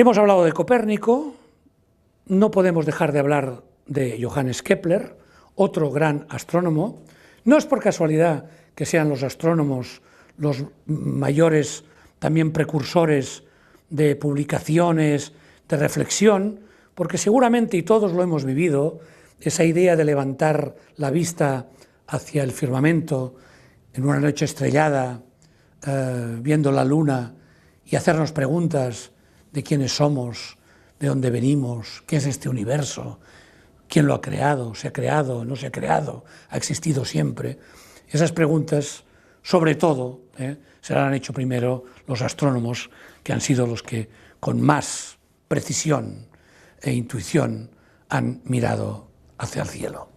Hemos hablado de Copérnico, no podemos dejar de hablar de Johannes Kepler, otro gran astrónomo. No es por casualidad que sean los astrónomos los mayores también precursores de publicaciones, de reflexión, porque seguramente, y todos lo hemos vivido, esa idea de levantar la vista hacia el firmamento en una noche estrellada, viendo la luna y hacernos preguntas de quiénes somos, de dónde venimos, qué es este universo, quién lo ha creado, se ha creado, no se ha creado, ha existido siempre. Esas preguntas, sobre todo, se las han hecho primero los astrónomos, que han sido los que con más precisión e intuición han mirado hacia el cielo.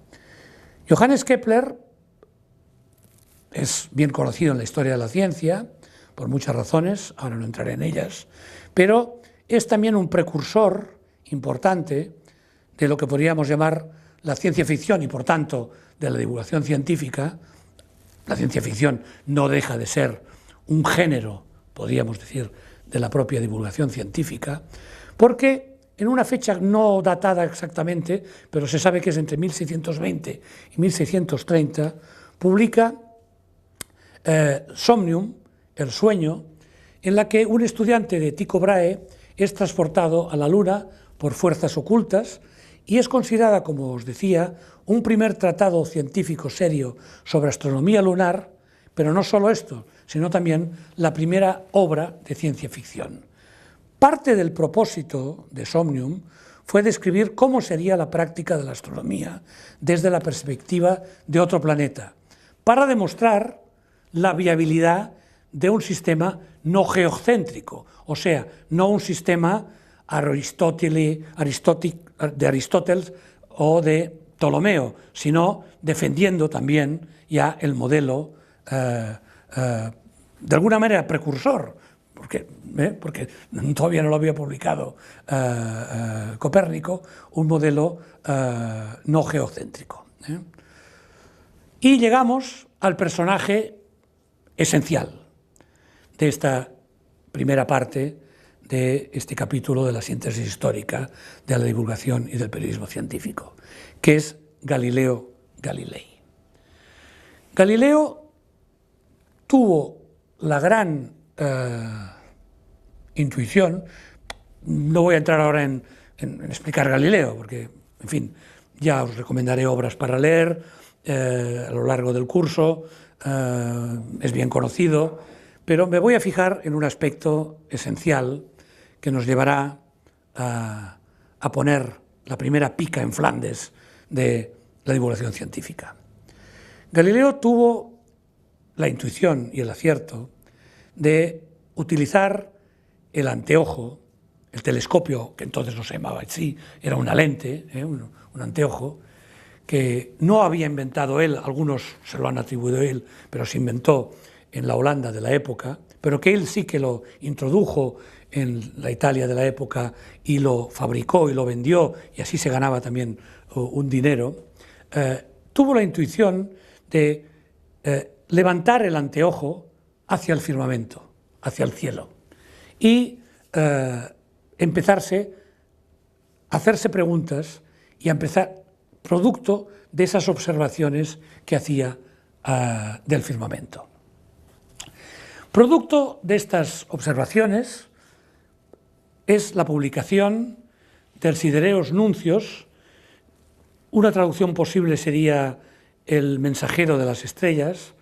Johannes Kepler es bien conocido en la historia de la ciencia, por muchas razones, ahora no entraré en ellas, pero es también un precursor importante de lo que podríamos llamar la ciencia ficción y, por tanto, de la divulgación científica. La ciencia ficción no deja de ser un género, podríamos decir, de la propia divulgación científica, porque en una fecha no datada exactamente, pero se sabe que es entre 1620 y 1630, publica Somnium, el sueño, en la que un estudiante de Tycho Brahe es transportado a la Luna por fuerzas ocultas y es considerada, como os decía, un primer tratado científico serio sobre astronomía lunar, pero no solo esto, sino también la primera obra de ciencia ficción. Parte del propósito de Somnium fue describir cómo sería la práctica de la astronomía desde la perspectiva de otro planeta, para demostrar la viabilidad de un sistema no geocéntrico, o sea, no un sistema de Aristóteles o de Ptolomeo, sino defendiendo también ya el modelo de alguna manera precursor, porque todavía no lo había publicado Copérnico, un modelo no geocéntrico. Y llegamos al personaje esencial de esta primera parte de este capítulo de la síntesis histórica de la divulgación y del periodismo científico, que es Galileo Galilei. Galileo tuvo la gran intuición. No voy a entrar ahora en explicar Galileo, porque, en fin, ya os recomendaré obras para leer a lo largo del curso, es bien conocido, pero me voy a fijar en un aspecto esencial que nos llevará a poner la primera pica en Flandes de la divulgación científica. Galileo tuvo la intuición y el acierto de utilizar el anteojo, el telescopio, que entonces no se llamaba así, era una lente, un anteojo, que no había inventado él, algunos se lo han atribuido a él, pero se inventó en la Holanda de la época, pero que él sí que lo introdujo en la Italia de la época y lo fabricó y lo vendió, y así se ganaba también un dinero. Tuvo la intuición de levantar el anteojo hacia el firmamento, hacia el cielo, y empezarse a hacerse preguntas y a empezar, producto de esas observaciones que hacía del firmamento. Producto de estas observaciones es la publicación del Sidereus Nuncios. Una traducción posible sería el mensajero de las estrellas,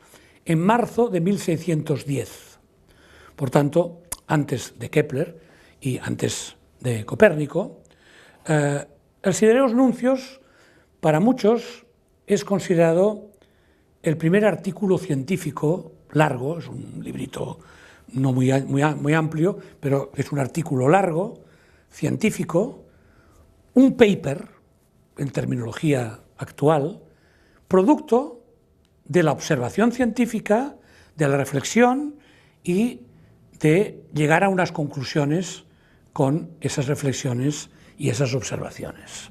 en marzo de 1610. Por tanto, antes de Kepler y antes de Copérnico. El Sidereus Nuncios, para muchos, es considerado el primer artículo científico largo, es un librito no muy amplio, pero es un artículo largo, científico, un paper, en terminología actual, producto de la observación científica, de la reflexión y de llegar a unas conclusiones con esas reflexiones y esas observaciones.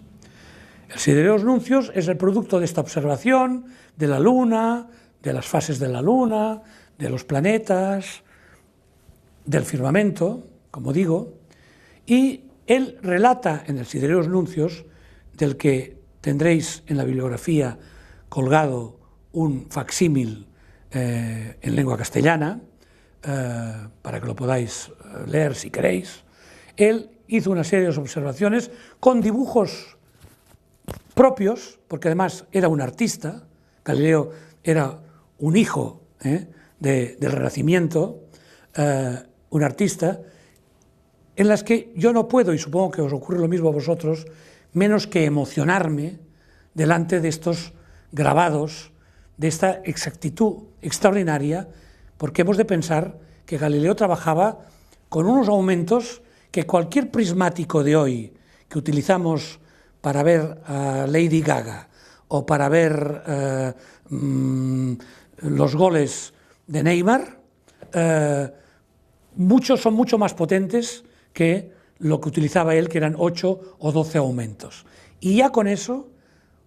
El Sidereus Nuncios es el producto de esta observación de la Luna, de las fases de la Luna, de los planetas, del firmamento, como digo, Y él relata en el Sidereus Nuncios, del que tendréis en la bibliografía colgado un facsímil en lengua castellana, para que lo podáis leer si queréis. Él hizo una serie de observaciones con dibujos propios, porque además era un artista. Galileo era un hijo del Renacimiento, un artista, en las que yo no puedo, y supongo que os ocurre lo mismo a vosotros, menos que emocionarme delante de estos grabados, de esta exactitud extraordinaria, porque hemos de pensar que Galileo trabajaba con unos aumentos que cualquier prismático de hoy que utilizamos para ver a Lady Gaga o para ver los goles de Neymar, son mucho más potentes que lo que utilizaba él, que eran 8 o 12 aumentos. Y ya con eso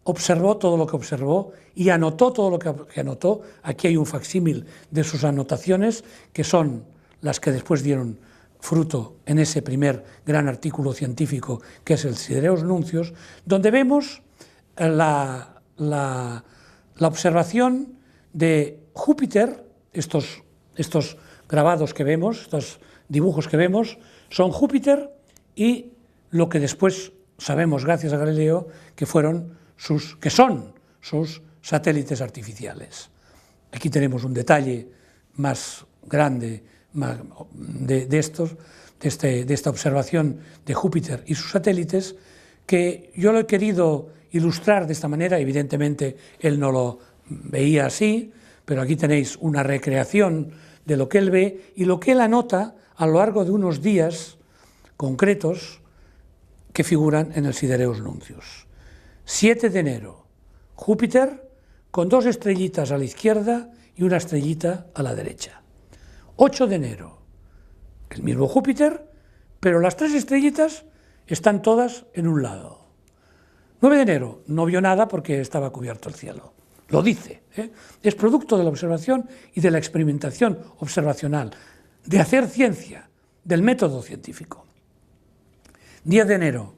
observó todo lo que observó y anotó todo lo que anotó. Aquí hay un facsímil de sus anotaciones, que son las que después dieron fruto en ese primer gran artículo científico, que es el Sidereus Nuncios, donde vemos la observación de Júpiter. Estos grabados que vemos, estos dibujos que vemos, son Júpiter y lo que después sabemos, gracias a Galileo, que son sus satélites artificiales. Aquí tenemos un detalle más grande de esta observación de Júpiter y sus satélites, que yo lo he querido ilustrar de esta manera. Evidentemente él no lo veía así, pero aquí tenéis una recreación de lo que él ve y lo que él anota a lo largo de unos días concretos que figuran en el Sidereus Nuncios. 7 de enero, Júpiter con 2 estrellitas a la izquierda y una estrellita a la derecha. 8 de enero, el mismo Júpiter, pero las 3 estrellitas están todas en un lado. 9 de enero, no vio nada porque estaba cubierto el cielo. Lo dice, es producto de la observación y de la experimentación observacional, de hacer ciencia, del método científico. 10 de enero,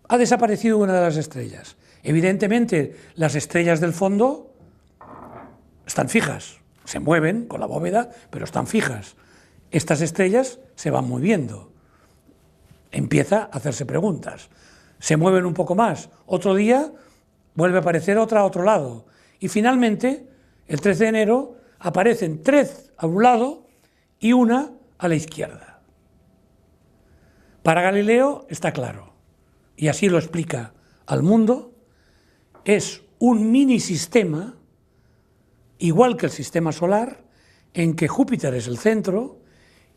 ha desaparecido una de las estrellas. Evidentemente, las estrellas del fondo están fijas, se mueven con la bóveda, pero están fijas. Estas estrellas se van moviendo. Empieza a hacerse preguntas. Se mueven un poco más. Otro día vuelve a aparecer otra a otro lado. Y finalmente, el 13 de enero, aparecen 3 a un lado y una a la izquierda. Para Galileo está claro, y así lo explica al mundo, es un mini sistema, igual que el sistema solar, en que Júpiter es el centro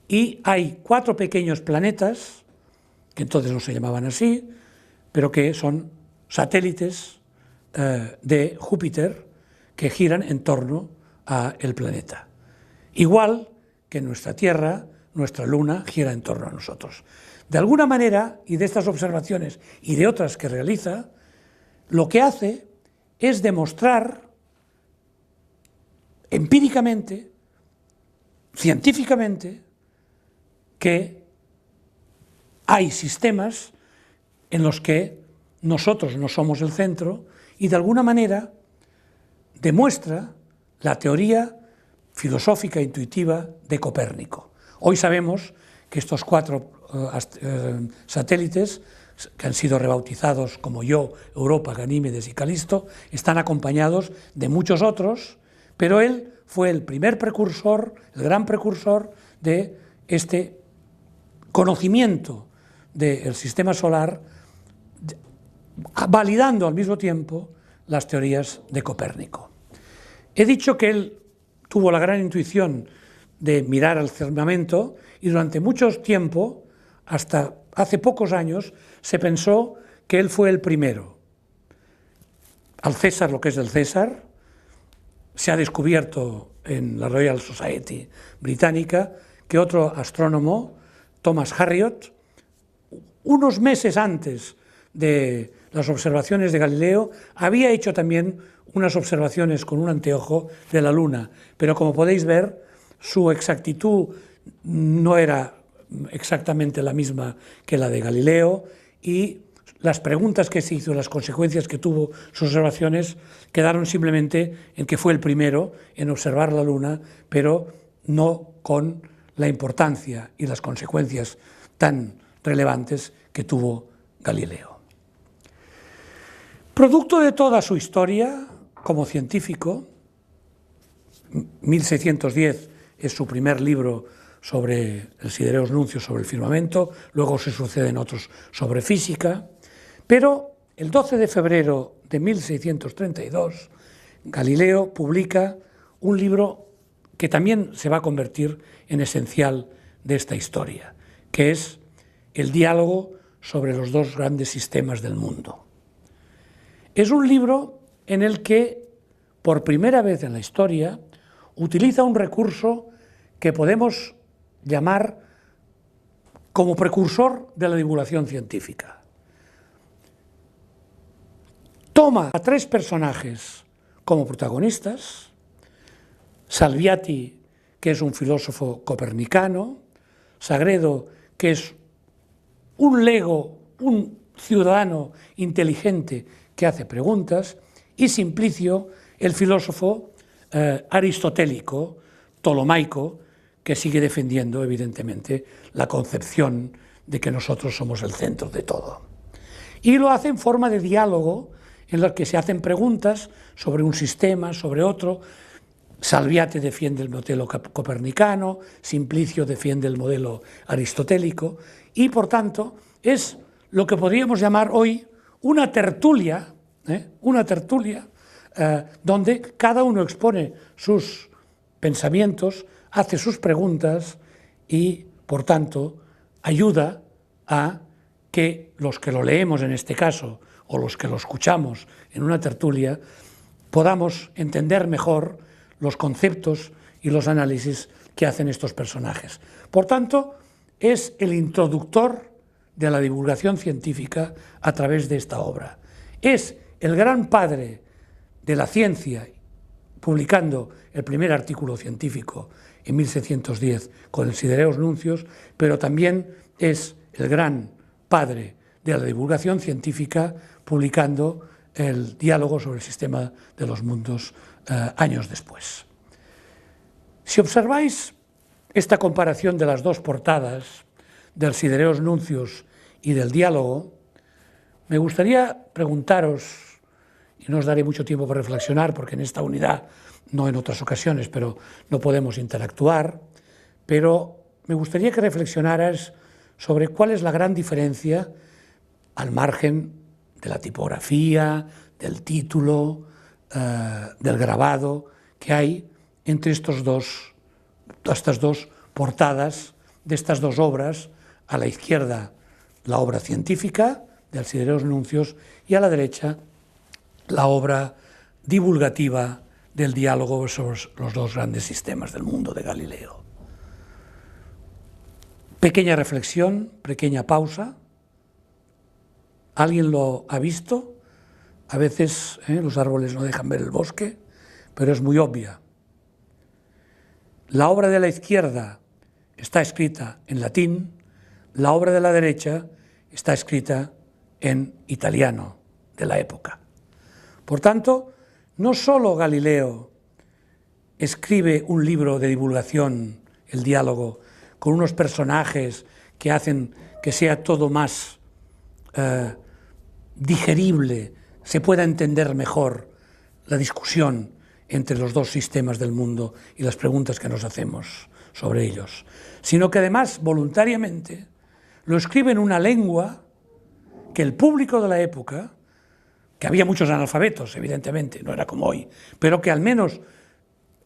y hay 4 pequeños planetas, que entonces no se llamaban así, pero que son satélites de Júpiter que giran en torno al planeta. Igual que nuestra Tierra, nuestra Luna, gira en torno a nosotros. De alguna manera, y de estas observaciones y de otras que realiza, lo que hace es demostrar empíricamente, científicamente, que hay sistemas en los que nosotros no somos el centro, y de alguna manera demuestra la teoría filosófica e intuitiva de Copérnico. Hoy sabemos que estos 4 satélites, que han sido rebautizados como Io, Europa, Ganímedes y Calisto, están acompañados de muchos otros, pero él fue el primer precursor, el gran precursor de este conocimiento del sistema solar, validando al mismo tiempo las teorías de Copérnico. He dicho que él tuvo la gran intuición de mirar al firmamento y durante mucho tiempo, hasta hace pocos años, se pensó que él fue el primero. Al César lo que es del César, se ha descubierto en la Royal Society británica que otro astrónomo, Thomas Harriot, unos meses antes de las observaciones de Galileo, había hecho también unas observaciones con un anteojo de la Luna, pero como podéis ver, su exactitud no era exactamente la misma que la de Galileo, y las preguntas que se hizo, las consecuencias que tuvo sus observaciones, quedaron simplemente en que fue el primero en observar la Luna, pero no con la importancia y las consecuencias tan relevantes que tuvo Galileo. Producto de toda su historia como científico, 1610 es su primer libro sobre el Sidereus Nuncius, sobre el firmamento, luego se suceden otros sobre física, pero el 12 de febrero de 1632 Galileo publica un libro que también se va a convertir en esencial de esta historia, que es el diálogo sobre los dos grandes sistemas del mundo. Es un libro en el que, por primera vez en la historia, utiliza un recurso que podemos llamar como precursor de la divulgación científica. Toma a tres personajes como protagonistas: Salviati, que es un filósofo copernicano; Sagredo, que es un lego, un ciudadano inteligente que hace preguntas; y Simplicio, el filósofo aristotélico, tolomaico, que sigue defendiendo, evidentemente, la concepción de que nosotros somos el centro de todo. Y lo hace en forma de diálogo, en el que se hacen preguntas sobre un sistema, sobre otro. Salviati defiende el modelo copernicano, Simplicio defiende el modelo aristotélico, y por tanto es lo que podríamos llamar hoy una tertulia, donde cada uno expone sus pensamientos, hace sus preguntas y, por tanto, ayuda a que los que lo leemos en este caso, o los que lo escuchamos en una tertulia, podamos entender mejor los conceptos y los análisis que hacen estos personajes. Por tanto, es el introductor de la divulgación científica a través de esta obra. Es el gran padre de la ciencia, publicando el primer artículo científico en 1610 con el Sidereus Nuncius, pero también es el gran padre de la divulgación científica, publicando el diálogo sobre el sistema de los mundos años después. Si observáis esta comparación de las dos portadas, del Sidereus Nuncius y del diálogo, me gustaría preguntaros, y no os daré mucho tiempo para reflexionar, porque en esta unidad, no en otras ocasiones, pero no podemos interactuar, pero me gustaría que reflexionaras sobre cuál es la gran diferencia, al margen de la tipografía, del título, del grabado, que hay entre estas dos portadas de estas dos obras. A la izquierda, la obra científica del Sidereus Nuncius, y a la derecha, la obra divulgativa del diálogo sobre los dos grandes sistemas del mundo de Galileo. Pequeña reflexión, pequeña pausa. ¿Alguien lo ha visto? A veces los árboles no dejan ver el bosque, pero es muy obvia. La obra de la izquierda está escrita en latín, la obra de la derecha está escrita en italiano de la época. Por tanto, no solo Galileo escribe un libro de divulgación, el diálogo, con unos personajes que hacen que sea todo más digerible, se pueda entender mejor la discusión entre los dos sistemas del mundo y las preguntas que nos hacemos sobre ellos, sino que además voluntariamente lo escribe en una lengua que el público de la época, que había muchos analfabetos, evidentemente, no era como hoy, pero que al menos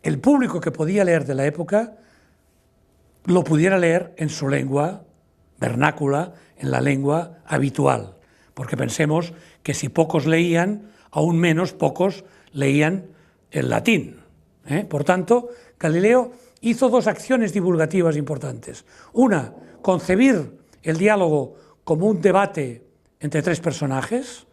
el público que podía leer de la época lo pudiera leer en su lengua vernácula, en la lengua habitual, porque pensemos que si pocos leían, aún menos pocos leían el latín. Por tanto, Galileo hizo dos acciones divulgativas importantes. Una, concebir el diálogo como un debate entre tres personajes,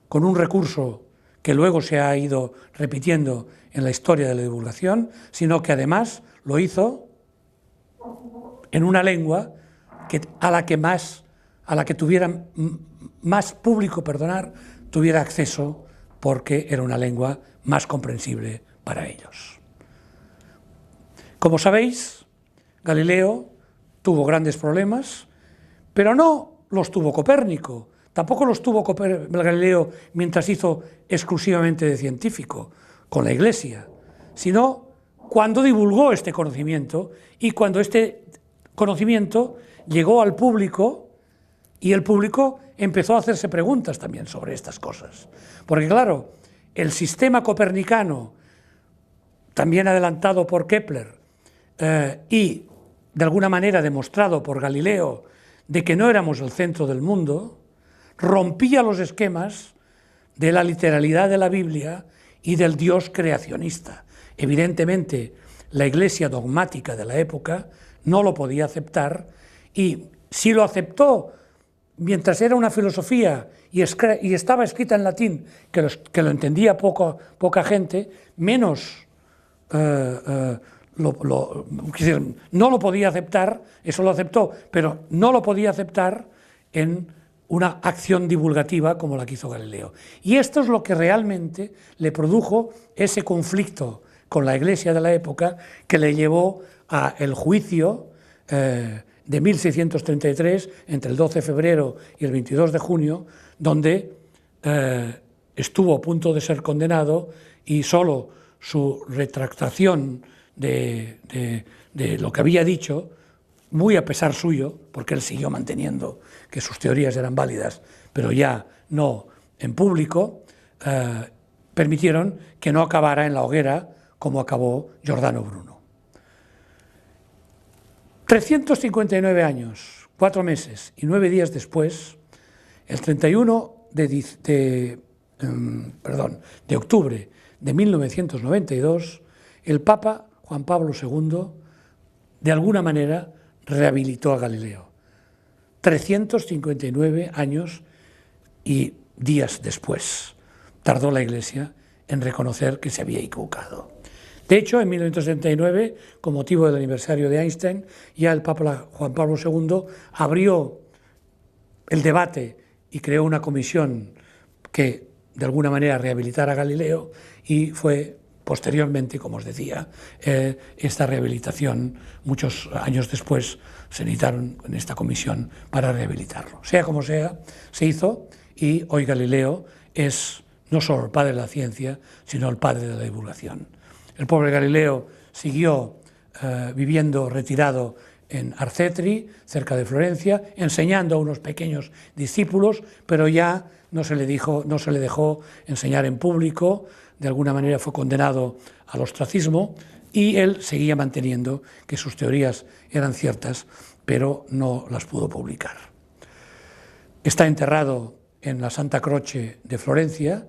con un recurso que luego se ha ido repitiendo en la historia de la divulgación, sino que además lo hizo en una lengua a la que tuviera más público, tuviera acceso, porque era una lengua más comprensible para ellos. Como sabéis, Galileo tuvo grandes problemas, pero no los tuvo Copérnico, tampoco los tuvo Galileo mientras hizo exclusivamente de científico con la Iglesia, sino cuando divulgó este conocimiento y cuando este conocimiento llegó al público y el público empezó a hacerse preguntas también sobre estas cosas. Porque claro, el sistema copernicano, también adelantado por Kepler y de alguna manera demostrado por Galileo, de que no éramos el centro del mundo, rompía los esquemas de la literalidad de la Biblia y del Dios creacionista. Evidentemente, la Iglesia dogmática de la época no lo podía aceptar, y si lo aceptó mientras era una filosofía y estaba escrita en latín, que lo entendía poca gente, menos no lo podía aceptar, eso lo aceptó, pero no lo podía aceptar en una acción divulgativa como la que hizo Galileo. Y esto es lo que realmente le produjo ese conflicto con la Iglesia de la época, que le llevó al juicio de 1633, entre el 12 de febrero y el 22 de junio, donde estuvo a punto de ser condenado, y solo su retractación de lo que había dicho, muy a pesar suyo, porque él siguió manteniendo que sus teorías eran válidas, pero ya no en público, permitieron que no acabara en la hoguera como acabó Giordano Bruno. 359 años, 4 meses y 9 días después, el 31 de octubre de 1992, el Papa Juan Pablo II, de alguna manera, rehabilitó a Galileo. 359 años y días después tardó la Iglesia en reconocer que se había equivocado. De hecho, en 1979, con motivo del aniversario de Einstein, ya el Papa Juan Pablo II abrió el debate y creó una comisión que, de alguna manera, rehabilitara a Galileo, y fue posteriormente, como os decía, esta rehabilitación, muchos años después, se necesitaron en esta comisión para rehabilitarlo. Sea como sea, se hizo, y hoy Galileo es no solo el padre de la ciencia, sino el padre de la divulgación. El pobre Galileo siguió viviendo retirado en Arcetri, cerca de Florencia, enseñando a unos pequeños discípulos, pero ya no se le dejó enseñar en público. De alguna manera fue condenado al ostracismo, y él seguía manteniendo que sus teorías eran ciertas, pero no las pudo publicar. Está enterrado en la Santa Croce de Florencia.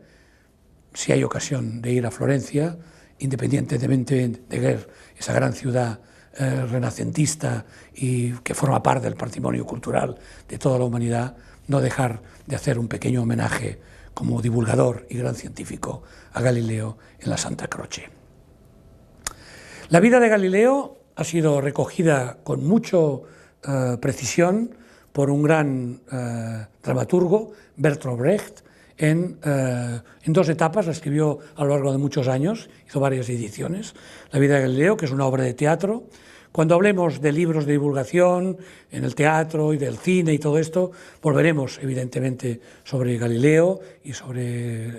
Si hay ocasión de ir a Florencia, independientemente de ver esa gran ciudad renacentista y que forma parte del patrimonio cultural de toda la humanidad, no dejar de hacer un pequeño homenaje como divulgador y gran científico a Galileo en la Santa Croce. La vida de Galileo ha sido recogida con mucha precisión por un gran dramaturgo, Bertolt Brecht, en 2 etapas. La escribió a lo largo de muchos años, hizo varias ediciones. La vida de Galileo, que es una obra de teatro. Cuando hablemos de libros de divulgación en el teatro y del cine y todo esto, volveremos evidentemente sobre Galileo y sobre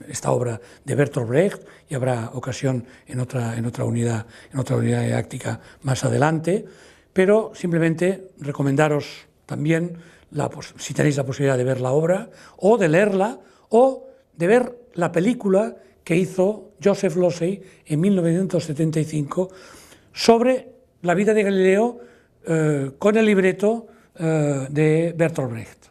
esta obra de Bertolt Brecht, y habrá ocasión en otra unidad didáctica más adelante, pero simplemente recomendaros también, si tenéis la posibilidad de ver la obra, o de leerla, o de ver la película que hizo Joseph Losey en 1975 sobre la vida de Galileo, con el libreto de Bertolt Brecht.